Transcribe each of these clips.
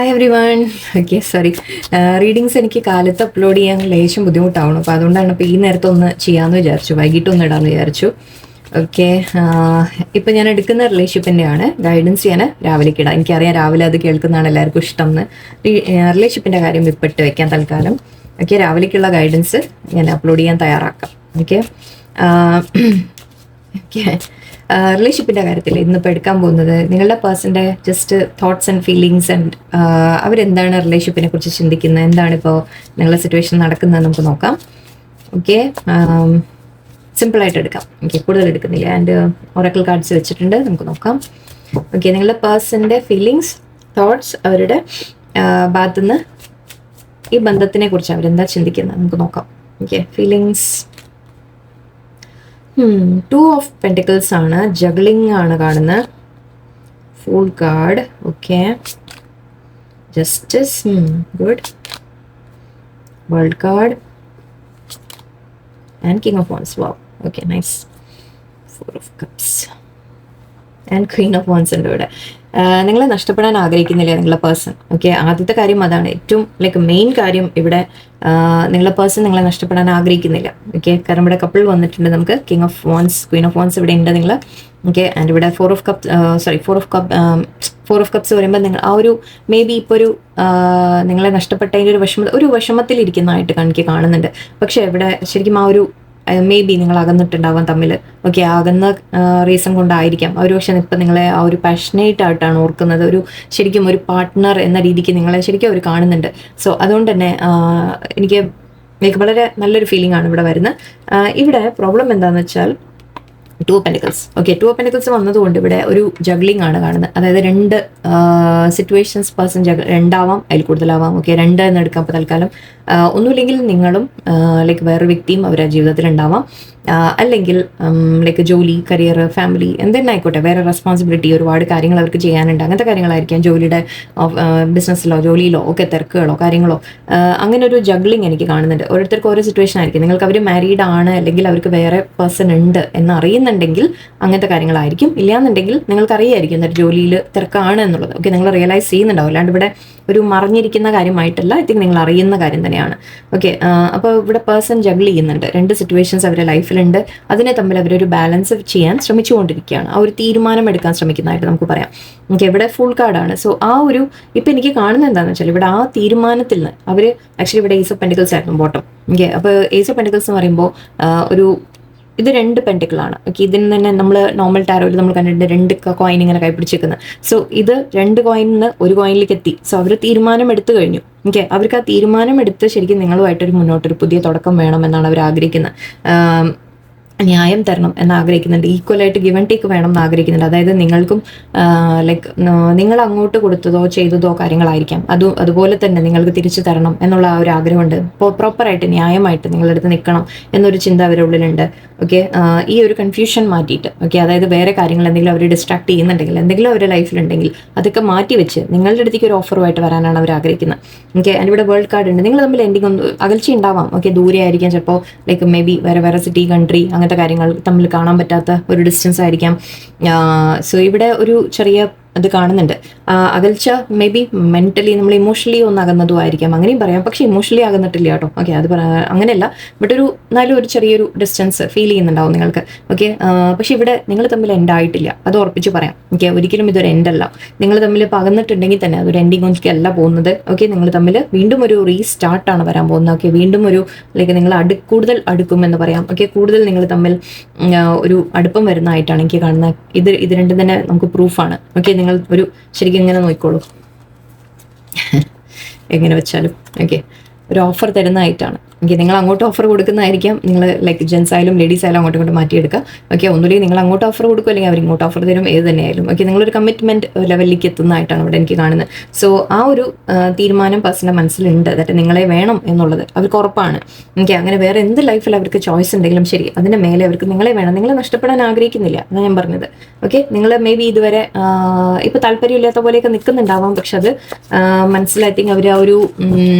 Hi every one. Okay, sorry, readings എനിക്ക് കാലത്ത് upload ചെയ്യാൻ ലേശം ബുദ്ധിമുട്ടാവണം. അപ്പോൾ അതുകൊണ്ടാണ് ഇപ്പോൾ ഈ നേരത്തെ ഒന്ന് ചെയ്യാമെന്ന് വിചാരിച്ചു, വൈകിട്ടൊന്ന് ഇടാമെന്ന് വിചാരിച്ചു. ഓക്കെ, ഇപ്പം ഞാൻ എടുക്കുന്ന റിലേഷൻഷിപ്പിൻ്റെ ആണ് ഗൈഡൻസ് ഞാൻ രാവിലേക്ക് ഇടാം. എനിക്കറിയാം രാവിലെ അത് കേൾക്കുന്നതാണ് എല്ലാവർക്കും ഇഷ്ടം എന്ന്. റിലേഷൻഷിപ്പിൻ്റെ കാര്യം ഇപ്പോൾ ഇട്ട് വെക്കാൻ തൽക്കാലം. ഓക്കെ, രാവിലേക്കുള്ള ഗൈഡൻസ് ഞാൻ അപ്ലോഡ് ചെയ്യാൻ തയ്യാറാക്കാം. ഓക്കെ ഓക്കെ, റിലേഷൻഷിപ്പിൻ്റെ കാര്യത്തിൽ ഇന്നിപ്പോൾ എടുക്കാൻ പോകുന്നത് നിങ്ങളുടെ പേഴ്സൻ്റെ just thoughts and feelings and അവരെന്താണ് റിലേഷൻഷിപ്പിനെ കുറിച്ച് ചിന്തിക്കുന്നത്, എന്താണ് ഇപ്പോൾ നിങ്ങളുടെ സിറ്റുവേഷൻ നടക്കുന്നത് നമുക്ക് നോക്കാം. ഓക്കെ, സിമ്പിളായിട്ട് എടുക്കാം. ഓക്കെ, കൂടുതൽ എടുക്കുന്നില്ല. ആൻഡ് ഒറാക്കിൾ കാർഡ്സ് വെച്ചിട്ടുണ്ട്, നമുക്ക് നോക്കാം. ഓക്കെ, നിങ്ങളുടെ പേഴ്സൻ്റെ ഫീലിങ്സ്, തോട്ട്സ്, അവരുടെ ഭാഗത്തുനിന്ന് ഈ ബന്ധത്തിനെ കുറിച്ച് അവരെന്താ ചിന്തിക്കുന്നത് നമുക്ക് നോക്കാം. Okay, feelings. 2 ഓഫ് പെൻറ്റിക്കിൾസ് ആണ്, ജഗ്ലിംഗ് ആണ് കാണുന്നത്. Fool card. Okay, justice. Good. World card and king of wands. Wow. Okay, nice. 4 of cups and Queen of wands ഉണ്ട് ഇവിടെ. നിങ്ങളെ നഷ്ടപ്പെടാൻ ആഗ്രഹിക്കുന്നില്ല നിങ്ങളുടെ പേഴ്സൺ. ഓക്കെ, ആദ്യത്തെ കാര്യം അതാണ്, ഏറ്റവും മെയിൻ കാര്യം ഇവിടെ. നിങ്ങളുടെ പേഴ്സൺ നിങ്ങളെ നഷ്ടപ്പെടാൻ ആഗ്രഹിക്കുന്നില്ല. ഓക്കെ, കാരണം ഇവിടെ കപ്പിൾ വന്നിട്ടുണ്ട് നമുക്ക്. King of wands, Queen of wands ഇവിടെ ഉണ്ട് നിങ്ങൾ. ഓക്കെ, ആൻഡ് ഇവിടെ 4 ഓഫ് കപ്സ് പറയുമ്പോൾ നിങ്ങൾ ആ ഒരു മേ ബി ഇപ്പോൾ ഒരു നിങ്ങളെ നഷ്ടപ്പെട്ടതിൻ്റെ ഒരു വിഷമത്തിലിരിക്കുന്നതായിട്ട് എനിക്ക് കാണുന്നുണ്ട്. പക്ഷേ ഇവിടെ ശരിക്കും ആ ഒരു മേ ബി നിങ്ങൾ അകന്നിട്ടുണ്ടാവാം തമ്മിൽ. ഓക്കെ, അകന്ന റീസൺ കൊണ്ടായിരിക്കാം അവർ. പക്ഷെ ഇപ്പം നിങ്ങളെ ആ ഒരു പാഷനേറ്റ് ആയിട്ടാണ് ഓർക്കുന്നത്. ശരിക്കും ഒരു പാർട്ട്ണർ എന്ന രീതിക്ക് നിങ്ങളെ ശരിക്കും അവർ കാണുന്നുണ്ട്. സോ അതുകൊണ്ട് തന്നെ എനിക്ക് വളരെ നല്ലൊരു ഫീലിംഗ് ആണ് ഇവിടെ വരുന്നത്. ഇവിടെ പ്രോബ്ലം എന്താണെന്ന് വെച്ചാൽ 2 of pentacles. Okay, 2 of pentacles വന്നതുകൊണ്ട് ഇവിടെ ഒരു ജഗ്ലിംഗ് ആണ് കാണുന്നത്. അതായത് 2 സിറ്റുവേഷൻസ് പേഴ്സൺ രണ്ടാവാം, അതിൽ കൂടുതലാവാം. ഓക്കെ, 2 എന്ന് എടുക്കാം ഇപ്പോൾ തൽക്കാലം. ഒന്നുമില്ലെങ്കിൽ നിങ്ങളും വേറൊരു വ്യക്തിയും അവരുടെ ജീവിതത്തിൽ ഉണ്ടാവാം. അല്ലെങ്കിൽ ജോലി, കരിയർ, ഫാമിലി, എന്തെങ്കിലും ആയിക്കോട്ടെ, വേറെ റെസ്പോൺസിബിലിറ്റി, ഒരുപാട് കാര്യങ്ങൾ അവർക്ക് ചെയ്യാനുണ്ട്. അങ്ങനത്തെ കാര്യങ്ങളായിരിക്കാം. ജോലിയുടെ ബിസിനസ്സിലോ ജോലിയിലോ ഒക്കെ തിരക്കുകളോ കാര്യങ്ങളോ, അങ്ങനെ ഒരു ജഗ്ലിംഗ് എനിക്ക് കാണുന്നുണ്ട്. ഓരോരുത്തർക്ക് ഓരോ സിറ്റുവേഷൻ ആയിരിക്കും. നിങ്ങൾക്ക് അവർ മാരീഡ് ആണ് അല്ലെങ്കിൽ അവർക്ക് വേറെ പേഴ്സൺ ഉണ്ട് എന്നറിയുന്നുണ്ടെങ്കിൽ അങ്ങനത്തെ കാര്യങ്ങളായിരിക്കും. ഇല്ലാന്നുണ്ടെങ്കിൽ നിങ്ങൾക്ക് അറിയായിരിക്കും എന്നിട്ട് ജോലിയിൽ തിരക്കാണ് എന്നുള്ളത്. ഓക്കെ, നിങ്ങൾ റിയലൈസ് ചെയ്യുന്നുണ്ടാവും. അല്ലാണ്ട് ഇവിടെ ഒരു മറിഞ്ഞിരിക്കുന്ന കാര്യമായിട്ടല്ല, ഐ തിങ്ക് നിങ്ങൾ അറിയുന്ന കാര്യം തന്നെയാണ്. ഓക്കെ, അപ്പോൾ ഇവിടെ പേഴ്സൺ ജഗ്ൽ ചെയ്യുന്നുണ്ട്. 2 സിറ്റുവേഷൻസ് അവരുടെ ലൈഫിലുണ്ട്. അതിനെ തമ്മിൽ അവരൊരു ബാലൻസ് ചെയ്യാൻ ശ്രമിച്ചുകൊണ്ടിരിക്കുകയാണ്. ആ ഒരു തീരുമാനം എടുക്കാൻ ശ്രമിക്കുന്നതായിട്ട് നമുക്ക് പറയാം. ഓക്കെ, ഇവിടെ ഫുൾ കാർഡാണ്. സോ ആ ഒരു ഇപ്പം എനിക്ക് കാണുന്നത് എന്താണെന്ന് വെച്ചാൽ ഇവിടെ ആ തീരുമാനത്തിൽ നിന്ന് അവർ ആക്ച്വലി ഇവിടെ ഏസ് ഓഫ് പെൻറ്റിക്കിൾസ് ആയിരുന്നു ബോട്ടം. ഓക്കെ, അപ്പോൾ ഏസ് ഓഫ് പെൻറ്റിക്കിൾസ് എന്ന് പറയുമ്പോൾ ഇത് 2 പെൻറ്റിക്കിളാണ്. ഓക്കെ, ഇതിന് തന്നെ നമ്മൾ നോർമൽ ടാരോയിൽ നമ്മൾ കണ്ടിട്ടുണ്ട് 2 കോയിൻ ഇങ്ങനെ കൈപ്പിടിച്ചേക്കുന്നത്. സോ ഇത് 2 കോയിനിൽ നിന്ന് 1 കോയിനിലേക്ക് എത്തി. സോ അവർ തീരുമാനം എടുത്തു കഴിഞ്ഞു. ഓക്കെ, അവർക്ക് ആ തീരുമാനം എടുത്ത് ശരിക്കും നിങ്ങളുമായിട്ടൊരു മുന്നോട്ടൊരു പുതിയ തുടക്കം വേണമെന്നാണ് അവർ ആഗ്രഹിക്കുന്നത്. ന്യായം തരണം എന്ന് ആഗ്രഹിക്കുന്നുണ്ട്. ഈക്വലായിട്ട് ഗിവ് ആൻഡ് ടേക്ക് വേണം എന്ന് ആഗ്രഹിക്കുന്നുണ്ട്. അതായത് നിങ്ങൾക്കും നിങ്ങൾ അങ്ങോട്ട് കൊടുത്തതോ ചെയ്തതോ കാര്യങ്ങളായിരിക്കാം, അതുപോലെ തന്നെ നിങ്ങൾക്ക് തിരിച്ചു തരണം എന്നുള്ള ആ ഒരു ആഗ്രഹമുണ്ട്. പ്രോപ്പറായിട്ട് ന്യായമായിട്ട് നിങ്ങളുടെ അടുത്ത് നിൽക്കണം എന്നൊരു ചിന്ത അവരുടെ ഉള്ളിലുണ്ട്. ഓക്കെ, ഈ ഒരു കൺഫ്യൂഷൻ മാറ്റിയിട്ട്, ഓക്കെ, അതായത് വേറെ കാര്യങ്ങൾ എന്തെങ്കിലും അവർ ഡിസ്ട്രാക്ട് ചെയ്യുന്നുണ്ടെങ്കിൽ, എന്തെങ്കിലും അവരുടെ ലൈഫിലുണ്ടെങ്കിൽ അതൊക്കെ മാറ്റി വെച്ച് നിങ്ങളുടെ അടുത്തേക്ക് ഒരു ഓഫറുമായിട്ട് വരാനാണ് അവർ ആഗ്രഹിക്കുന്നത്. ഓക്കെ, ആൻഡ് ഇവിടെ വേൾഡ് കാർഡ് ഉണ്ട്. നിങ്ങൾ തമ്മിൽ എന്തെങ്കിലും അകൽച്ച ഉണ്ടാവാം. ഓക്കെ, ദൂരെ ആയിരിക്കാം, ചിലപ്പോൾ മേ ബി വേറെ സിറ്റി, കൺട്രി, അങ്ങനത്തെ കാര്യങ്ങൾ തമ്മിൽ കാണാൻ പറ്റാത്ത ഒരു ഡിസ്റ്റൻസ് ആയിരിക്കാം. സോ ഇവിടെ ഒരു ചെറിയ അത് കാണുന്നുണ്ട്. അകൽച്ച മേ ബി മെന്റലി നമ്മൾ ഇമോഷണലി ഒന്ന് അകന്നതും ആയിരിക്കാം, അങ്ങനെയും പറയാം. പക്ഷെ ഇമോഷണലി അകന്നിട്ടില്ല കേട്ടോ. ഓക്കെ, അത് അങ്ങനെയല്ല, ബട്ട് എന്നാലും ഒരു ചെറിയൊരു ഡിസ്റ്റൻസ് ഫീൽ ചെയ്യുന്നുണ്ടാവും നിങ്ങൾക്ക്. ഓക്കെ, പക്ഷെ ഇവിടെ നിങ്ങൾ തമ്മിൽ എൻഡ് ആയിട്ടില്ല, അത് ഉറപ്പിച്ച് പറയാം. ഓക്കെ, ഒരിക്കലും ഇതൊരു എൻഡ് അല്ല. നിങ്ങൾ തമ്മിൽ പകന്നിട്ടുണ്ടെങ്കിൽ തന്നെ അതൊരു എൻഡിങ് അല്ല പോകുന്നത്. ഓക്കെ, നിങ്ങൾ തമ്മിൽ വീണ്ടും ഒരു റീസ്റ്റാർട്ടാണ് വരാൻ പോകുന്നത്. ഓക്കെ, വീണ്ടും ഒരു നിങ്ങൾ കൂടുതൽ അടുക്കുമെന്ന് പറയാം. ഓക്കെ, കൂടുതൽ നിങ്ങൾ തമ്മിൽ ഒരു അടുപ്പം വരുന്നതായിട്ടാണ് എനിക്ക് കാണുന്നത്. ഇത് രണ്ടും തന്നെ നമുക്ക് പ്രൂഫാണ്. ഓക്കെ, നിങ്ങൾ ഒരു ശരിക്കും ഇങ്ങനെ നോക്കിക്കോളൂ, എങ്ങനെ വെച്ചാലും. ഓക്കെ, ഒരു ഓഫർ തരുന്നതായിട്ടാണ്. ഓക്കെ, നിങ്ങൾ അങ്ങോട്ട് ഓഫർ കൊടുക്കുന്നതായിരിക്കാം. നിങ്ങൾ ജെൻസ് ആയാലും ലേഡീസ് ആയാലും അങ്ങോട്ടും ഇങ്ങോട്ട് മാറ്റിയെടുക്കുക. ഓക്കെ, ഒന്നുമില്ലെങ്കിൽ നിങ്ങൾ അങ്ങോട്ട് ഓഫർ കൊടുക്കും, അല്ലെങ്കിൽ അവർ ഇങ്ങോട്ട് ഓഫർ തരും, ഏത് തന്നെയായാലും. ഓക്കെ, നിങ്ങളൊരു കമ്മിറ്റ്മെൻറ്റ് ലെവലിലേക്ക് എത്തുന്നതായിട്ടാണ് ഇവിടെ എനിക്ക് കാണുന്നത്. സോ ആ ഒരു തീരുമാനം പേഴ്സൻ്റെ മനസ്സിലുണ്ട്, അതായത് നിങ്ങളെ വേണം എന്നുള്ളത് അവർക്ക് ഉറപ്പാണ്. ഓക്കെ, അങ്ങനെ വേറെ എന്ത് ലൈഫിൽ അവർക്ക് ചോയ്സ് ഉണ്ടെങ്കിലും ശരി, അതിൻ്റെ മേലെ അവർക്ക് നിങ്ങളെ വേണം. നിങ്ങളെ നഷ്ടപ്പെടാൻ ആഗ്രഹിക്കുന്നില്ല, അതാണ് ഞാൻ പറഞ്ഞത്. ഓക്കെ, നിങ്ങൾ മേ ബി ഇതുവരെ ഇപ്പോൾ താല്പര്യമില്ലാത്ത പോലെയൊക്കെ നിൽക്കുന്നുണ്ടാവാം. പക്ഷെ അത് മനസ്സിലായി തിങ്ക് അവർ ആ ഒരു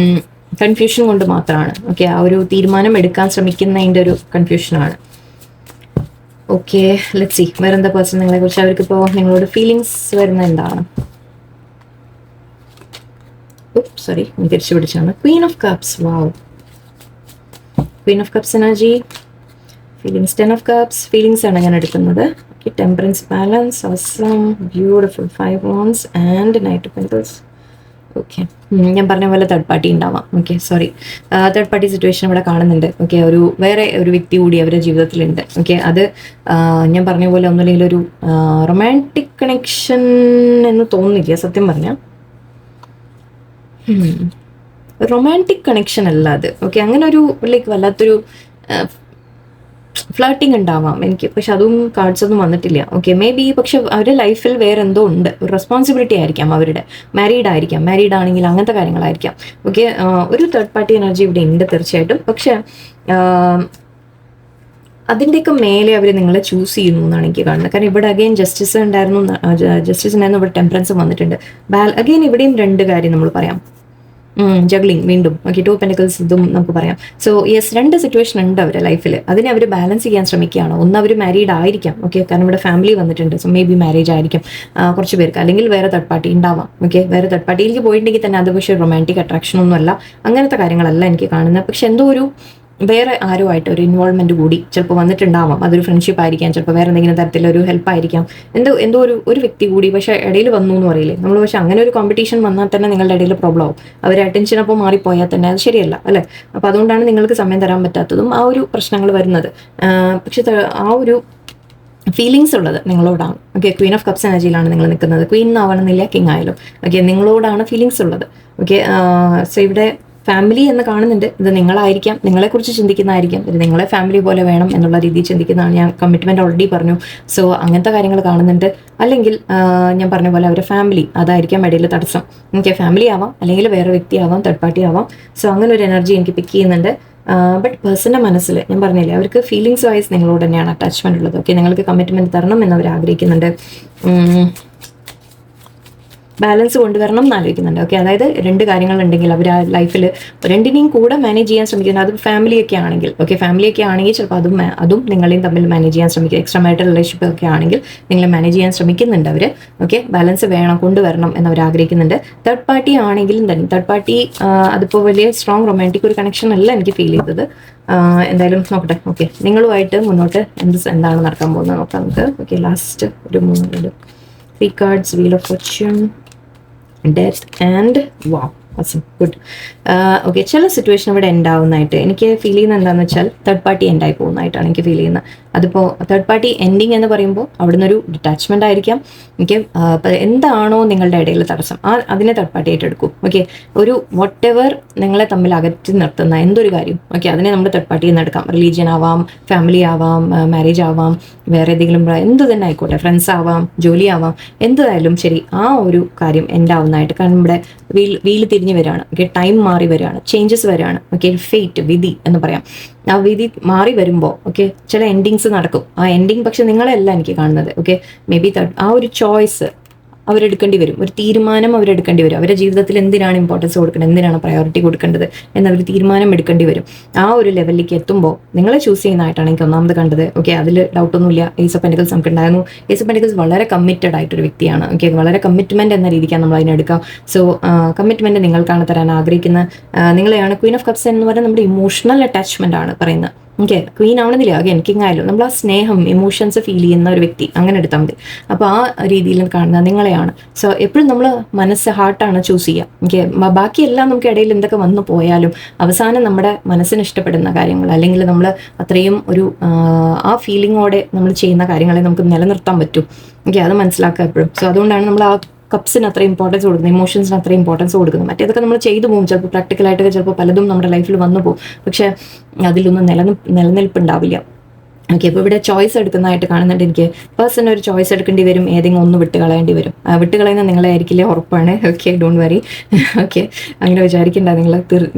കൺഫ്യൂഷൻ കൊണ്ട് മാത്രമാണ്. ഓക്കെ, ആ ഒരു തീരുമാനം എടുക്കാൻ ശ്രമിക്കുന്നതിൻ്റെ ഒരു കൺഫ്യൂഷനാണ്. ഓക്കെ, ലെറ്റ്സ് സീ വേറെന്താ പേഴ്സൺ നിങ്ങളെ കുറിച്ച് അവർക്കിപ്പോൾ നിങ്ങളോട് ഫീലിങ്സ് വരുന്ന എന്താണ്. സോറി, തിരിച്ചു പിടിച്ചാണ്. Queen of cups. Wow, queen of cups energy, feelings. 10 of cups, feelings ആണ് ഞാൻ എടുക്കുന്നത്. Okay, temperance, balance, awesome, beautiful. 5 wands and knight of pentacles. Okay, ഞാൻ പറഞ്ഞ പോലെ തേർഡ് പാർട്ടി ഉണ്ടാവാം. Okay, sorry, third party situation ഇവിടെ കാണുന്നുണ്ട്. ഓക്കെ, വേറെ ഒരു വ്യക്തി കൂടി അവരുടെ ജീവിതത്തിലുണ്ട്. ഓക്കെ, അത് ഞാൻ പറഞ്ഞ പോലെ ഒന്നുമില്ലെങ്കിൽ ഒരു റൊമാൻറ്റിക് കണക്ഷൻ എന്ന് തോന്നുന്നില്ല സത്യം പറഞ്ഞാൽ. റൊമാൻറ്റിക് കണക്ഷൻ അല്ല അത്. ഓക്കെ, അങ്ങനെ ഒരു ലൈക്ക് വല്ലാത്തൊരു ഫ്ലർട്ടിങ് ഉണ്ടാവാം എനിക്ക്, പക്ഷെ അതും കാർഡ്സ് ഒന്നും വന്നിട്ടില്ല. ഓക്കെ, മേ ബി പക്ഷെ അവരുടെ ലൈഫിൽ വേറെ എന്തോ ഉണ്ട്, ഒരു റെസ്പോൺസിബിലിറ്റി ആയിരിക്കാം അവരുടെ. മാരീഡ് ആയിരിക്കാം, മാരീഡ് ആണെങ്കിൽ അങ്ങനത്തെ കാര്യങ്ങളായിരിക്കാം. ഓക്കെ, ഒരു തേർഡ് പാർട്ടി എനർജി ഇവിടെ ഉണ്ട് തീർച്ചയായിട്ടും. പക്ഷെ അതിൻ്റെയൊക്കെ മേലെ അവർ നിങ്ങളെ ചൂസ് ചെയ്യുന്നു എന്നാണ് എനിക്ക് കാണുന്നത്. കാരണം ഇവിടെ അഗെയിൻ ജസ്റ്റിസ് ഉണ്ടായിരുന്നു, ഇവിടെ ടെമ്പറൻസ് വന്നിട്ടുണ്ട്. അഗെയിൻ ഇവിടെയും രണ്ട് കാര്യം നമ്മൾ പറയാം. ജഗ്ലിംഗ് വീണ്ടും. ഓക്കെ, 2 Pentacles ഇതും നമുക്ക് പറയാം. സോ യെസ്, 2 സിറ്റുവേഷൻ ഉണ്ട് അവരുടെ ലൈഫിൽ. അതിനെ അവർ ബാലൻസ് ചെയ്യാൻ ശ്രമിക്കുകയാണ്. ഒന്ന് അവർ മാരീഡ് ആയിരിക്കാം. ഓക്കെ, കാരണം ഇവിടെ ഫാമിലി വന്നിട്ടുണ്ട്. സോ മേ ബി മാരേജ് ആയിരിക്കും കുറച്ച് പേർക്ക്, അല്ലെങ്കിൽ വേറെ തേർഡ് പാർട്ടി ഉണ്ടാവാം. ഓക്കെ, വേറെ തേർഡ് പാർട്ടിയിലേക്ക് പോയിട്ടുണ്ടെങ്കിൽ തന്നെ അത് പക്ഷേ റൊമാൻറ്റിക് അട്രാക്ഷൻ ഒന്നും അല്ല, അങ്ങനത്തെ കാര്യങ്ങളല്ല എനിക്ക് കാണുന്നത്. പക്ഷെ എന്തോ ഒരു വേറെ ആരോ ആയിട്ട് ഒരു ഇൻവോൾവ്മെന്റ് കൂടി ചിലപ്പോൾ വന്നിട്ടുണ്ടാവാം. അതൊരു ഫ്രണ്ട്ഷിപ്പ് ആയിരിക്കാം, ചിലപ്പോൾ വേറെ എന്തെങ്കിലും തരത്തിലൊരു ഹെൽപ്പ് ആയിരിക്കാം. എന്തോ ഒരു വ്യക്തി കൂടി പക്ഷേ ഇടയിൽ വന്നു എന്ന് പറയില്ലേ നമ്മൾ. പക്ഷെ അങ്ങനെ ഒരു കോമ്പറ്റീഷൻ വന്നാൽ തന്നെ നിങ്ങളുടെ ഇടയിൽ പ്രോബ്ലം ആവും. അവർ അറ്റൻഷൻ അപ്പോൾ മാറിപ്പോയാൽ തന്നെ അത് ശരിയല്ല അല്ലേ. അപ്പോൾ അതുകൊണ്ടാണ് നിങ്ങൾക്ക് സമയം തരാൻ പറ്റാത്തതും ആ ഒരു പ്രശ്നങ്ങൾ വരുന്നത്. പക്ഷെ ആ ഒരു ഫീലിങ്സ് ഉള്ളത് നിങ്ങളോടാണ്. ഓക്കെ, ക്വീൻ ഓഫ് കപ്സ് എനർജിയിലാണ് നിങ്ങൾ നിൽക്കുന്നത്. ക്വീൻ ആവണമെന്നില്ല, കിങ് ആയാലും. ഓക്കെ, നിങ്ങളോടാണ് ഫീലിങ്സ് ഉള്ളത്. ഓക്കെ, സോ ഇവിടെ ഫാമിലി എന്ന് കാണുന്നുണ്ട്. ഇത് നിങ്ങളായിരിക്കാം, നിങ്ങളെക്കുറിച്ച് ചിന്തിക്കുന്നതായിരിക്കാം. ഇത് നിങ്ങളെ ഫാമിലി പോലെ വേണം എന്നുള്ള രീതിയിൽ ചിന്തിക്കുന്നതാണ്. ഞാൻ കമ്മിറ്റ്മെൻറ്റ് ഓൾറെഡി പറഞ്ഞു. സോ അങ്ങനത്തെ കാര്യങ്ങൾ കാണുന്നുണ്ട്. അല്ലെങ്കിൽ ഞാൻ പറഞ്ഞ പോലെ അവരുടെ ഫാമിലി അതായിരിക്കാം ഇടയിൽ തടസ്സം. എനിക്ക് ഫാമിലി ആവാം, അല്ലെങ്കിൽ വേറെ വ്യക്തി ആവാം, തേർഡ് പാർട്ടി ആവാം. സോ അങ്ങനെ ഒരു എനർജി എനിക്ക് പിക്ക് ചെയ്യുന്നുണ്ട്. ബട്ട് പേഴ്സൻ്റെ മനസ്സിൽ ഞാൻ പറഞ്ഞില്ലേ, അവർക്ക് ഫീലിങ്സ് വൈസ് നിങ്ങളോട് തന്നെയാണ് അറ്റാച്ച്മെൻറ്റ് ഉള്ളത്. ഓക്കെ, നിങ്ങൾക്ക് കമ്മിറ്റ്മെൻറ്റ് തരണം എന്ന് അവർ ആഗ്രഹിക്കുന്നുണ്ട്. ബാലൻസ് കൊണ്ടുവരണം എന്ന് ആലോചിക്കുന്നുണ്ട്. ഓക്കെ, അതായത് 2 കാര്യങ്ങളുണ്ടെങ്കിൽ അവർ ആ ലൈഫിൽ രണ്ടിനെയും കൂടെ മാനേജ് ചെയ്യാൻ ശ്രമിക്കുന്നത്. അത് ഫാമിലിയൊക്കെ ആണെങ്കിൽ, ഓക്കെ, ഫാമിലിയൊക്കെ ആണെങ്കിൽ ചിലപ്പോൾ അതും നിങ്ങളെയും തമ്മിൽ മാനേജ് ചെയ്യാൻ ശ്രമിക്കുക. എക്സ്ട്രാ മാരിറ്റൽ റിലേഷൻഷിപ്പ് ഒക്കെ ആണെങ്കിൽ നിങ്ങളെ മാനേജ് ചെയ്യാൻ ശ്രമിക്കുന്നുണ്ട് അവർ. ഓക്കെ, ബാലൻസ് കൊണ്ടുവരണം എന്ന് അവർ ആഗ്രഹിക്കുന്നുണ്ട്. തേർഡ് പാർട്ടി ആണെങ്കിലും തന്നെ തേർഡ് പാർട്ടി അതിപ്പോൾ വലിയ സ്ട്രോങ് റൊമാൻറ്റിക് ഒരു കണക്ഷൻ അല്ല എനിക്ക് ഫീൽ ചെയ്തത്. എന്തായാലും നോക്കട്ടെ. ഓക്കെ, നിങ്ങളുമായിട്ട് മുന്നോട്ട് എന്താണ് നടക്കാൻ പോകുന്നത് നോക്കാം നമുക്ക്. ഓക്കെ, ലാസ്റ്റ് ഒരു 3 cards, Wheel of Fortune, Death and Wow. awesome, good. Okay, ചില സിറ്റുവേഷൻ ഇവിടെ ഉണ്ടാവുന്നതായിട്ട് എനിക്ക് ഫീൽ ചെയ്യുന്നത് എന്താണെന്ന് വെച്ചാൽ തേർഡ് പാർട്ടി എൻഡായി പോകുന്നതായിട്ടാണ് എനിക്ക് ഫീൽ ചെയ്യുന്നത്. അതിപ്പോൾ തേർഡ് പാർട്ടി എൻഡിങ് എന്ന് പറയുമ്പോൾ അവിടെ നിന്നൊരു ഡിറ്റാച്ച്മെൻ്റ് ആയിരിക്കാം. എനിക്ക് എന്താണോ നിങ്ങളുടെ ഇടയിൽ തടസ്സം അതിനെ തേർഡ് പാർട്ടി ആയിട്ട് എടുക്കും. ഓക്കെ, ഒരു വട്ട് എവർ നിങ്ങളെ തമ്മിൽ അകറ്റി നിർത്തുന്ന എന്തൊരു കാര്യം, ഓക്കെ, അതിനെ നമ്മൾ തേർഡ് പാർട്ടിയിൽ നിന്ന് എടുക്കാം. റിലീജിയൻ ആവാം, ഫാമിലി ആവാം, മാരേജ് ആവാം, വേറെ ഏതെങ്കിലും എന്ത് തന്നെ ആയിക്കോട്ടെ, ഫ്രണ്ട്സ് ആവാം, ജോലി ആവാം, എന്തായാലും ശരി, ആ ഒരു കാര്യം എൻഡാവുന്നതായിട്ട്. കാരണം ഇവിടെ വീല് തിരിഞ്ഞ് വരികയാണ്. ഓക്കെ, ടൈം മാറി വരികയാണ്, ചേഞ്ചസ് വരികയാണ്. ഓക്കെ, ഫേറ്റ്, വിധി എന്ന് പറയാം. ആ വിധി മാറി വരുമ്പോൾ ഓക്കെ ചില എൻഡിങ്സ് നടക്കും. ആ എൻഡിങ് പക്ഷെ നിങ്ങളെയല്ല എനിക്ക് കാണുന്നത്. ഓക്കെ, മേ ബി ആ ഒരു ചോയ്സ് അവരെടുക്കേണ്ടി വരും, ഒരു തീരുമാനം അവരെടുക്കേണ്ടി വരും. അവരുടെ ജീവിതത്തിൽ എന്തിനാണ് ഇമ്പോർട്ടൻസ് കൊടുക്കേണ്ടത്, എന്തിനാണ് പ്രയോറിറ്റി കൊടുക്കേണ്ടത് എന്നൊരു തീരുമാനം എടുക്കേണ്ടി വരും. ആ ഒരു ലെവലിലേക്ക് എത്തുമ്പോൾ നിങ്ങളെ ചൂസ് ചെയ്യുന്നതായിട്ടാണ് എനിക്ക് ഒന്നാമത് കണ്ടത്. ഓക്കെ, അതിൽ ഡൗട്ടൊന്നുമില്ല. ഏസ് ഓഫ് പെന്റക്കിൾസ് നമുക്ക് ഉണ്ടായിരുന്നു. ഏസ് ഓഫ് പെന്റക്കിൾസ് വളരെ കമ്മിറ്റഡ് ആയിട്ടൊരു വ്യക്തിയാണ്. ഓക്കെ, വളരെ കമ്മിറ്റ്മെന്റ് എന്ന രീതിക്കാണ് നമ്മൾ അതിനെടുക്കാം. സോ കമ്മിറ്റ്മെന്റ് നിങ്ങൾക്കാണ് തരാൻ ആഗ്രഹിക്കുന്ന നിങ്ങളെയാണ്. ക്വീൻ ഓഫ് കപ്സ് എന്ന് പറയുന്നത് നമ്മുടെ ഇമോഷണൽ അറ്റാച്ച്മെന്റ് ആണ് പറയുന്നത്. ഓക്കെ, ക്വീൻ ആവണമെന്നില്ല, അഗൈൻ കിങ് ആയാലും നമ്മൾ ആ സ്നേഹം, ഇമോഷൻസ് ഫീൽ ചെയ്യുന്ന ഒരു വ്യക്തി അങ്ങനെ എടുത്താൽ മതി. അപ്പോൾ ആ രീതിയിൽ കാണുന്നത് നിങ്ങളെയാണ്. സോ എപ്പോഴും നമ്മൾ ഹാർട്ടാണ് ചൂസ് ചെയ്യുക. ഓക്കെ, ബാക്കിയെല്ലാം നമുക്ക് ഇടയിൽ എന്തൊക്കെ വന്നു പോയാലും അവസാനം നമ്മുടെ മനസ്സിന് ഇഷ്ടപ്പെടുന്ന കാര്യങ്ങൾ, അല്ലെങ്കിൽ നമ്മൾ അത്രയും ഒരു ആ ഫീലിങ്ങോടെ നമ്മൾ ചെയ്യുന്ന കാര്യങ്ങളെ നമുക്ക് നിലനിർത്താൻ പറ്റും. ഓക്കെ, അത് മനസ്സിലാക്കുക എപ്പോഴും. സോ അതുകൊണ്ടാണ് നമ്മൾ ആ കപ്സിന് അത്ര ഇമ്പോർട്ടൻസ് കൊടുക്കുന്നത്, ഇമോഷൻസിന് അത്ര ഇമ്പോർട്ടൻസ് കൊടുക്കുന്നത്. മറ്റേതൊക്കെ നമ്മൾ ചെയ്തു പോകും, ചിലപ്പോൾ പ്രാക്ടിക്കലായിട്ടൊക്കെ ചിലപ്പോൾ പലതും നമ്മുടെ ലൈഫിൽ വന്നു പോകും. പക്ഷേ അതിലൊന്നും നിലനിൽപ്പുണ്ടാവില്ല. ഓക്കെ, അപ്പോൾ ഇവിടെ ചോയ്സ് എടുക്കുന്നതായിട്ട് കാണുന്നുണ്ട്. എനിക്ക് പേഴ്സൺ ഒരു ചോയ്സ് എടുക്കേണ്ടി വരും, ഏതെങ്കിലും ഒന്ന് വിട്ട് കളയേണ്ടി വരും. വിട്ട് കളയുന്ന നിങ്ങളെ ആയിരിക്കില്ലേ, ഉറപ്പാണ്. Okay, don't worry. ഓക്കെ, അങ്ങനെ വിചാരിക്കണ്ട നിങ്ങൾ.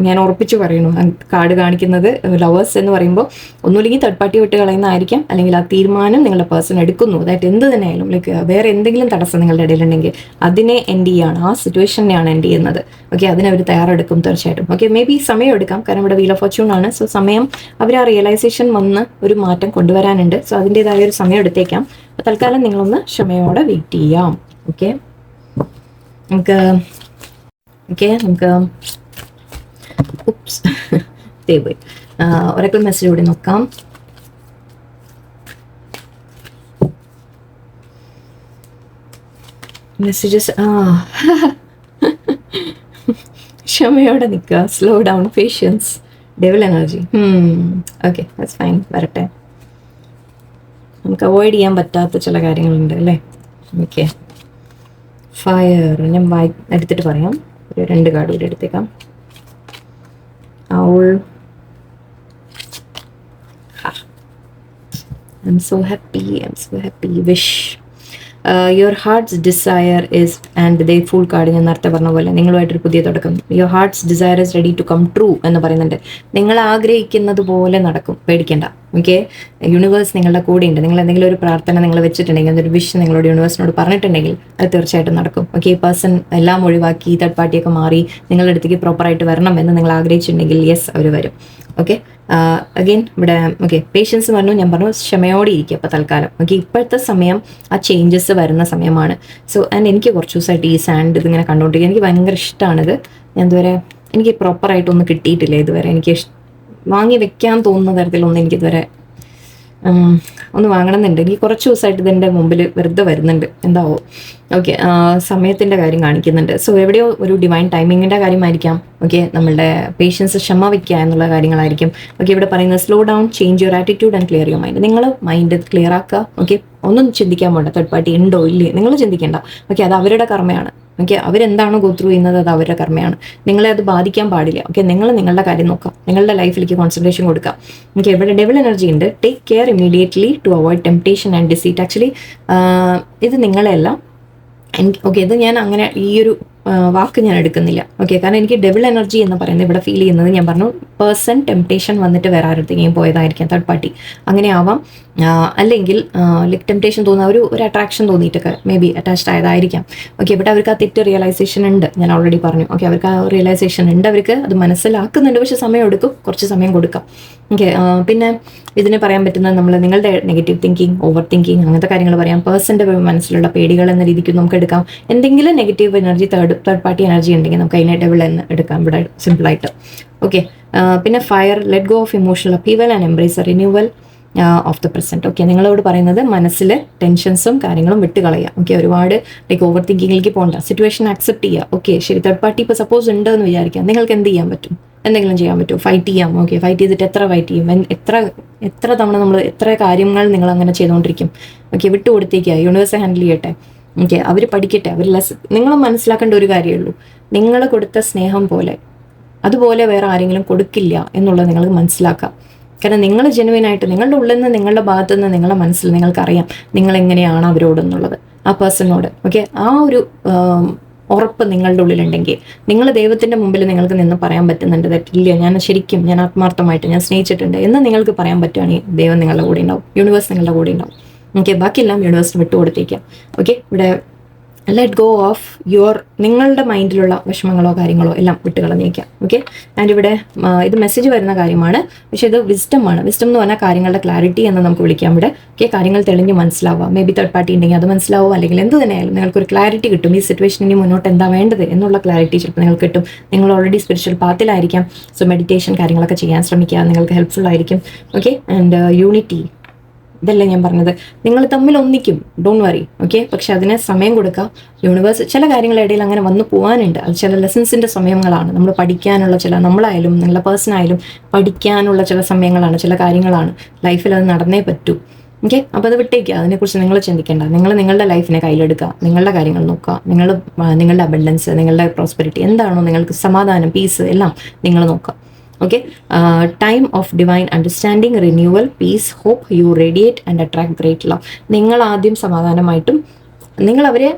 ഞാൻ ഉറപ്പിച്ച് പറയുന്നു, കാർഡ് കാണിക്കുന്നത് ലവേഴ്സ് എന്ന് പറയുമ്പോൾ ഒന്നുമില്ലെങ്കിൽ തേർഡ് പാർട്ടി വിട്ട് കളയുന്നതായിരിക്കാം, അല്ലെങ്കിൽ ആ തീരുമാനം നിങ്ങളുടെ പേഴ്സൺ എടുക്കുന്നു. അതായത് എന്ത് തന്നെയായാലും ലൈക്ക് വേറെ എന്തെങ്കിലും തടസ്സം നിങ്ങളുടെ ഇടയിലുണ്ടെങ്കിൽ അതിനെ എൻഡ് ചെയ്യാണ്, ആ സിറ്റുവേഷനെയാണ് എൻഡ് ചെയ്യുന്നത്. ഓക്കെ, അതിനവർ തയ്യാറെടുക്കും തീർച്ചയായിട്ടും. ഓക്കെ, മേ ബി സമയം എടുക്കാം, കാരണം ഇവിടെ വീൽ ഓഫ് ഫോർച്യൂൺ ആണ്. സോ സമയം അവർ ആ റിയലൈസേഷൻ വന്ന് ഒരു മാറ്റം കൊണ്ടുവരാനുണ്ട്. സോ അതിൻ്റെതായ ഒരു സമയം എടുത്തേക്കാം. അപ്പോൾ തൽക്കാലം നിങ്ങളൊന്ന് ക്ഷമയോടെ വെയിറ്റ് ചെയ്യാം. ഓക്കെ, നമുക്ക് ഓക്കെ, നമുക്ക് പോയി ഒരാൾ മെസ്സേജ് കൂടി നോക്കാം. മെസ്സേജസ് ക്ഷമയോടെ നിൽക്കുക, slow down, patience, devil energy. Okay, that's fine, വരട്ടെ. നമുക്ക് അവോയ്ഡ് ചെയ്യാൻ പറ്റാത്ത ചില കാര്യങ്ങളുണ്ട് അല്ലേ. ഓക്കെ, ഫയർ ഞാൻ എടുത്തിട്ട് പറയാം. ഒരു 2 കാർഡ് കൂടി എടുത്തേക്കാം. Owl, I'm so happy, wish. Your heart's desire is, and they full card ഞാൻ നേരത്തെ പറഞ്ഞ പോലെ നിങ്ങളുമായിട്ടൊരു പുതിയ തുടക്കം. Your heart's desire is ready to come true എന്ന് പറയുന്നുണ്ട്. നിങ്ങൾ ആഗ്രഹിക്കുന്നത് പോലെ നടക്കും, പേടിക്കേണ്ട. ഓക്കെ, യൂണിവേഴ്സ് നിങ്ങളുടെ കൂടെ ഉണ്ട്. നിങ്ങൾ എന്തെങ്കിലും ഒരു പ്രാർത്ഥന നിങ്ങൾ വെച്ചിട്ടുണ്ടെങ്കിൽ, അതൊരു വിഷ് നിങ്ങളോട് യൂണിവേഴ്സിനോട് പറഞ്ഞിട്ടുണ്ടെങ്കിൽ അത് തീർച്ചയായിട്ടും നടക്കും. ഓക്കെ, ഈ പേഴ്സൺ എല്ലാം ഒഴിവാക്കി തേർഡ് പാർട്ടിയൊക്കെ മാറി നിങ്ങളുടെ അടുത്തേക്ക് പ്രോപ്പറായിട്ട് വരണം എന്ന് നിങ്ങൾ ആഗ്രഹിച്ചിട്ടുണ്ടെങ്കിൽ യെസ്, അവർ വരും. ഓക്കെ, അഗെയിൻ ഇവിടെ ഓക്കെ പേഷ്യൻസ് പറഞ്ഞു, ഞാൻ പറഞ്ഞു ക്ഷമയോടെ ഇരിക്കുക ഇപ്പോൾ തൽക്കാലം. ഓക്കെ, ഇപ്പോഴത്തെ സമയം ആ ചേഞ്ചസ് വരുന്ന സമയമാണ്. സോ ആൻഡ് എനിക്ക് കുറച്ച് ദിവസമായിട്ട് ഈ സാൻഡ് ഇതിങ്ങനെ കണ്ടുകൊണ്ടിരിക്കുക, എനിക്ക് ഭയങ്കര ഇഷ്ടമാണിത്. ഞാൻ ഇതുവരെ എനിക്ക് പ്രോപ്പറായിട്ടൊന്നും കിട്ടിയിട്ടില്ല ഇതുവരെ. എനിക്ക് വാങ്ങി വെക്കാൻ തോന്നുന്ന തരത്തിലൊന്നും എനിക്കിതുവരെ ഒന്ന് വാങ്ങണമെന്നുണ്ട്. എനിക്ക് കുറച്ച് ദിവസമായിട്ട് ഇതിൻ്റെ മുമ്പിൽ വെറുതെ വരുന്നുണ്ട്, എന്താവോ. ഓക്കെ, സമയത്തിൻ്റെ കാര്യം കാണിക്കുന്നുണ്ട്. സോ എവിടെയോ ഒരു ഡിവൈൻ ടൈമിങ്ങിൻ്റെ കാര്യമായിരിക്കാം. ഓക്കെ, നമ്മളുടെ പേഷ്യൻസ് ക്ഷമ വയ്ക്കുക എന്നുള്ള കാര്യങ്ങളായിരിക്കും. ഓക്കെ, ഇവിടെ പറയുന്നത് slow down, change your attitude and clear your mind. നിങ്ങൾ മൈൻഡ് ക്ലിയർ ആക്കുക. ഓക്കെ, ഒന്നും ചിന്തിക്കാൻ പോകണ്ട തേർഡ് പാർട്ടി ഉണ്ടോ ഇല്ലേ, നിങ്ങൾ ചിന്തിക്കേണ്ട. ഓക്കെ, അത് അവരുടെ കർമ്മയാണ്. ഓക്കെ, അവരെന്താണോ ഗോ ത്രൂ ചെയ്യുന്നത് അത് അവരുടെ കർമ്മയാണ്. നിങ്ങളെ അത് ബാധിക്കാൻ പാടില്ല. ഓക്കെ, നിങ്ങൾ നിങ്ങളുടെ കാര്യം നോക്കാം, നിങ്ങളുടെ ലൈഫിലേക്ക് കോൺസെൻട്രേഷൻ കൊടുക്കാം. ഓക്കെ, ഇവിടെ ഡെവിൾ എനർജി ഉണ്ട്. Take care immediately to avoid temptation and deceit. Actually ഇത് നിങ്ങളെയല്ല, ഓക്കെ, ഇത് ഞാൻ അങ്ങനെ ഈ ഒരു വാക്ക് ഞാൻ എടുക്കുന്നില്ല. ഓക്കെ, കാരണം എനിക്ക് ഡെവിൾ എനർജി എന്ന് പറയുന്നത് ഇവിടെ ഫീൽ ചെയ്യുന്നത്, ഞാൻ പറഞ്ഞു പേഴ്സൺ ടെംപ്ടേഷൻ വന്നിട്ട് വേറെ ആരുടെയും പോയതായിരിക്കാം, തേർഡ് പാർട്ടി അങ്ങനെ ആവാം. അല്ലെങ്കിൽ ലൈക്ക് ടെംപ്ടേഷൻ തോന്നുന്ന ഒരു അട്രാക്ഷൻ തോന്നിയിട്ടൊക്കെ മേ ബി അറ്റാച്ച്ഡ് ആയതായിരിക്കാം. ഓക്കെ, ഇവിടെ അവർക്ക് ആ തെറ്റ് റിയലൈസേഷൻ ഉണ്ട്, ഞാൻ ഓൾറെഡി പറഞ്ഞു. ഓക്കെ, അവർക്ക് ആ റിയലൈസേഷൻ ഉണ്ട്, അവർക്ക് അത് മനസ്സിലാക്കുന്നുണ്ട്. പക്ഷെ സമയം എടുക്കും, കുറച്ച് സമയം കൊടുക്കാം. ഓക്കെ, പിന്നെ ഇതിന് പറയാൻ പറ്റുന്നത് നിങ്ങളുടെ നെഗറ്റീവ് തിങ്കിങ്, ഓവർ തിങ്കിങ്, അങ്ങനത്തെ കാര്യങ്ങൾ പറയാം. പേഴ്സൻ്റെ മനസ്സിലുള്ള പേടികൾ എന്ന രീതിക്ക് നമുക്ക് എടുക്കാം. എന്തെങ്കിലും negative energy, third party energy ഉണ്ടെങ്കിൽ നമുക്ക് അതിനെ ഡെവിൾ എന്ന് എടുക്കാം ഇവിടെ സിമ്പിളായിട്ട്. ഓക്കെ, പിന്നെ fire, let go of emotional upheaval and embrace a renewal of the present. Okay, നിങ്ങളോട് പറയുന്നത് മനസ്സിൽ ടെൻഷൻസും കാര്യങ്ങളും വിട്ടുകളയുക. ഓക്കെ, ഒരുപാട് ലൈക്ക് ഓവർ തിങ്കിങ്ങിലേക്ക് പോകണ്ട, സിറ്റുവേഷൻ ആക്സെപ്റ്റ് ചെയ്യുക. ഓക്കെ, ശരി, തേർഡ് പാർട്ടി ഇപ്പോൾ സപ്പോസ് ഉണ്ടെന്ന് വിചാരിക്കാം, നിങ്ങൾക്ക് എന്ത് ചെയ്യാൻ പറ്റും? എന്തെങ്കിലും ചെയ്യാൻ പറ്റുമോ? ഫൈറ്റ് ചെയ്യാം. ഓക്കെ, ഫൈറ്റ് ചെയ്തിട്ട് എത്ര ഫൈറ്റ് ചെയ്യും? എത്ര തവണ നമ്മൾ എത്ര കാര്യങ്ങൾ നിങ്ങൾ അങ്ങനെ ചെയ്തുകൊണ്ടിരിക്കും? ഓക്കെ, വിട്ടുകൊടുത്തേക്കുക, യൂണിവേഴ്സ് ഹാൻഡിൽ ചെയ്യട്ടെ. ഓക്കെ, അവർ പഠിക്കട്ടെ, അവർ നിങ്ങൾ മനസ്സിലാക്കേണ്ട ഒരു കാര്യമേ ഉള്ളൂ, നിങ്ങൾ കൊടുത്ത സ്നേഹം പോലെ അതുപോലെ വേറെ ആരെങ്കിലും കൊടുക്കില്ല എന്നുള്ളത് നിങ്ങൾക്ക് മനസ്സിലാക്കാം. കാരണം നിങ്ങൾ ജെനുവിനായിട്ട് നിങ്ങളുടെ ഉള്ളിൽ നിന്ന്, നിങ്ങളുടെ ഭാഗത്തു നിന്ന്, നിങ്ങളുടെ മനസ്സിൽ നിങ്ങൾക്കറിയാം നിങ്ങൾ എങ്ങനെയാണ് അവരോടെന്നുള്ളത്, ആ പേഴ്സണോട്. ഓക്കെ, ആ ഒരു ഉറപ്പ് നിങ്ങളുടെ ഉള്ളിലുണ്ടെങ്കിൽ നിങ്ങൾ ദൈവത്തിൻ്റെ മുമ്പിൽ നിങ്ങൾക്ക് നിന്ന് പറയാൻ പറ്റുന്നുണ്ട് തെറ്റില്ല, ഞാൻ ആത്മാർത്ഥമായിട്ട് ഞാൻ സ്നേഹിച്ചിട്ടുണ്ട് എന്ന് നിങ്ങൾക്ക് പറയാൻ പറ്റുകയാണെങ്കിൽ ദൈവം നിങ്ങളുടെ കൂടെ ഉണ്ടാവും, യൂണിവേഴ്സ് നിങ്ങളുടെ കൂടെ ഉണ്ടാവും. ഓക്കെ, ബാക്കിയെല്ലാം യൂണിവേഴ്സിന് വിട്ടുകൊടുത്തേക്കാം. ഓക്കെ, ഇവിടെ ലെറ്റ് ഗോ ഓഫ് നിങ്ങളുടെ മൈൻഡിലുള്ള വിഷമങ്ങളോ കാര്യങ്ങളോ എല്ലാം വിട്ടുകളഞ്ഞേക്കാം. ഓക്കെ, ആൻഡ് ഇവിടെ ഇത് മെസ്സേജ് വരുന്ന കാര്യമാണ്, പക്ഷേ ഇത് വിസ്ഡമാണ്. വിസ്ഡം എന്ന് പറഞ്ഞാൽ കാര്യങ്ങളുടെ ക്ലാരിറ്റി എന്ന് നമുക്ക് വിളിക്കാം ഇവിടെ. ഓക്കെ, കാര്യങ്ങൾ തെളിഞ്ഞ് മനസ്സിലാവുക. മേ ബി തേർഡ് പാർട്ടി ഉണ്ടെങ്കിൽ അത് മനസ്സിലാവും, അല്ലെങ്കിൽ എന്ത് തന്നെയായാലും നിങ്ങൾക്കൊരു ക്ലാരിറ്റി കിട്ടും. ഈ സിറ്റുവേഷനിൽ മുന്നോട്ട് എന്താ വേണ്ടത് എന്നുള്ള ക്ലാരിറ്റി ചിലപ്പോൾ നിങ്ങൾക്ക് കിട്ടും. നിങ്ങൾ ഓൾറെഡി സ്പിരിച്വൽ പാത്തിലായിരിക്കാം. സോ മെഡിറ്റേഷൻ കാര്യങ്ങളൊക്കെ ചെയ്യാൻ ശ്രമിക്കുക, നിങ്ങൾക്ക് ഹെൽപ്ഫുൾ ആയിരിക്കും. ഓക്കെ, ആൻഡ് യൂണിറ്റി, ഇതല്ലേ ഞാൻ പറഞ്ഞത്, നിങ്ങൾ തമ്മിൽ ഒന്നിക്കും, ഡോണ്ട് വറി. ഓക്കെ, പക്ഷെ അതിന് സമയം കൊടുക്കുക. യൂണിവേഴ്സ് ചില കാര്യങ്ങളുടെ ഇടയിൽ അങ്ങനെ വന്നു പോകാനുണ്ട്, അത് ചില ലെസൺസിൻ്റെ സമയങ്ങളാണ്. നമ്മൾ പഠിക്കാനുള്ള നമ്മളായാലും നിങ്ങളുടെ പേഴ്സണായാലും പഠിക്കാനുള്ള ചില സമയങ്ങളാണ്, ചില കാര്യങ്ങളാണ്. ലൈഫിൽ അത് നടന്നേ പറ്റൂ. ഓക്കെ, അപ്പോൾ അത് വിട്ടേക്കുക, അതിനെക്കുറിച്ച് നിങ്ങൾ ചിന്തിക്കേണ്ട. നിങ്ങൾ നിങ്ങളുടെ ലൈഫിനെ കയ്യിലെടുക്കുക, നിങ്ങളുടെ കാര്യങ്ങൾ നോക്കുക, നിങ്ങളുടെ അബൻഡൻസ്, നിങ്ങളുടെ പ്രോസ്പെരിറ്റി എന്താണോ, നിങ്ങൾക്ക് സമാധാനം, പീസ് എല്ലാം നിങ്ങൾ നോക്കുക. Okay, time of divine understanding, renewal, peace, hope, you radiate and attract great love. നിങ്ങൾ ആദ്യം സമാധാനമായിട്ടും, നിങ്ങൾ അവരെ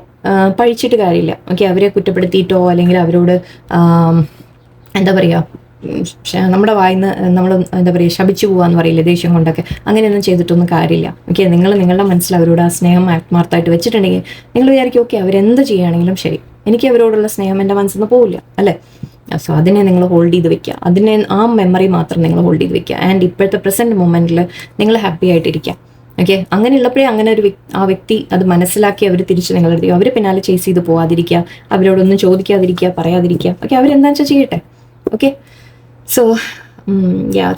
പഴിച്ചിട്ട് കാര്യമില്ല. ഓക്കെ, അവരെ കുറ്റപ്പെടുത്തിയിട്ടോ അല്ലെങ്കിൽ അവരോട് എന്താ പറയുക, നമ്മുടെ വായിന്ന് നമ്മൾ എന്താ പറയുക ശപിച്ചു പോകാന്ന് പറയില്ലേ ദേഷ്യം കൊണ്ടൊക്കെ, അങ്ങനെയൊന്നും ചെയ്തിട്ടൊന്നും കാര്യമില്ല. ഓക്കെ, നിങ്ങൾ നിങ്ങളുടെ മനസ്സിൽ അവരോട് ആ സ്നേഹം ആത്മാർത്ഥമായിട്ട് വെച്ചിട്ടുണ്ടെങ്കിൽ നിങ്ങൾ വിചാരിക്കും ഓക്കെ അവരെന്ത് ചെയ്യുകയാണെങ്കിലും ശരി, എനിക്ക് അവരോടുള്ള സ്നേഹം എൻ്റെ മനസ്സിൽ നിന്ന് പോവില്ല അല്ലേ. സോ അതിനെ നിങ്ങൾ ഹോൾഡ് ചെയ്ത് വെക്കുക, ആ മെമ്മറി മാത്രം നിങ്ങൾ ഹോൾഡ് ചെയ്ത് വെക്കുക. ആൻഡ് ഇപ്പോഴത്തെ പ്രസൻറ്റ് മൊമെൻറ്റിൽ നിങ്ങൾ ഹാപ്പി ആയിട്ടിരിക്കുക. ഓക്കെ, അങ്ങനെയുള്ളപ്പോഴേ അങ്ങനെ ആ വ്യക്തി അത് മനസ്സിലാക്കി അവർ തിരിച്ച് നിങ്ങളുടെ അടുത്ത് അവർ പിന്നാലെ ചേസ് ചെയ്ത് പോവാതിരിക്കുക, അവരോടൊന്നും ചോദിക്കാതിരിക്കുക, പറയാതിരിക്കുക. ഓക്കെ, അവരെന്താ വെച്ചാൽ ചെയ്യട്ടെ. ഓക്കെ, സോ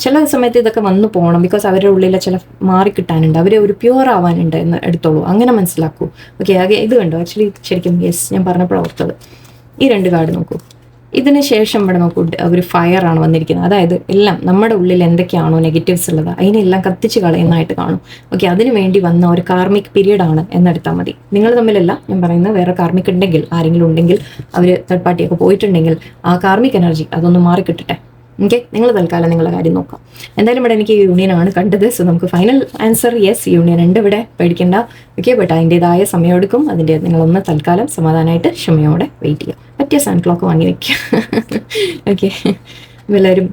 ചില സമയത്ത് ഇതൊക്കെ വന്നു പോകണം. ബിക്കോസ് അവരുടെ ഉള്ളിലെ ചില മാറിക്കിട്ടാനുണ്ട്, അവർ ഒരു പ്യുവർ ആവാനുണ്ട് എന്ന് എടുത്തോളൂ, അങ്ങനെ മനസ്സിലാക്കൂ. ഓക്കെ, ഇത് കണ്ടോ, ആക്ച്വലി ശരിക്കും യെസ്, ഞാൻ പറഞ്ഞപ്പോൾ ഓർത്തത് ഈ 2 കാർഡ് നോക്കൂ. ഇതിന് ശേഷം ഇവിടെ നോക്കൂ, ഒരു ഫയറാണ് വന്നിരിക്കുന്നത്. അതായത് എല്ലാം നമ്മുടെ ഉള്ളിൽ എന്തൊക്കെയാണോ നെഗറ്റീവ്സ് ഉള്ളത് അതിനെല്ലാം കത്തിച്ച് കളയുന്നതായിട്ട് കാണും. ഓക്കെ, അതിനു വേണ്ടി വന്ന ഒരു കാർമിക് പീരീഡ് ആണ് എന്നെടുത്താൽ മതി. നിങ്ങൾ തമ്മിലല്ല ഞാൻ പറയുന്നത്, വേറെ കാർമിക് ഉണ്ടെങ്കിൽ, ആരെങ്കിലും ഉണ്ടെങ്കിൽ, അവർ തേർഡ് പാർട്ടിയൊക്കെ പോയിട്ടുണ്ടെങ്കിൽ ആ കാർമിക് എനർജി അതൊന്ന് മാറിക്കിട്ടട്ടെ. ഓക്കെ, നിങ്ങൾ തൽക്കാലം നിങ്ങളുടെ കാര്യം നോക്കാം. എന്തായാലും ഇവിടെ എനിക്ക് യൂണിയനാണ് കണ്ടത്. സോ നമുക്ക് ഫൈനൽ ആൻസർ യെസ്, യൂണിയൻ ഉണ്ട് ഇവിടെ, പേടിക്കേണ്ട. ഓക്കെ, ബട്ട് അതിൻ്റെതായ സമയം എടുക്കും. അതിൻ്റെ നിങ്ങളൊന്ന് തൽക്കാലം സമാധാനമായിട്ട് ക്ഷമയോടെ വെയിറ്റ് ചെയ്യുക. പറ്റിയ സൺ ക്ലോക്ക് വാങ്ങി വയ്ക്കുക. ഓക്കെ, എല്ലാവരും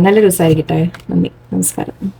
നല്ലൊരു ദിവസമായിരിക്കട്ടെ. നന്ദി, നമസ്കാരം.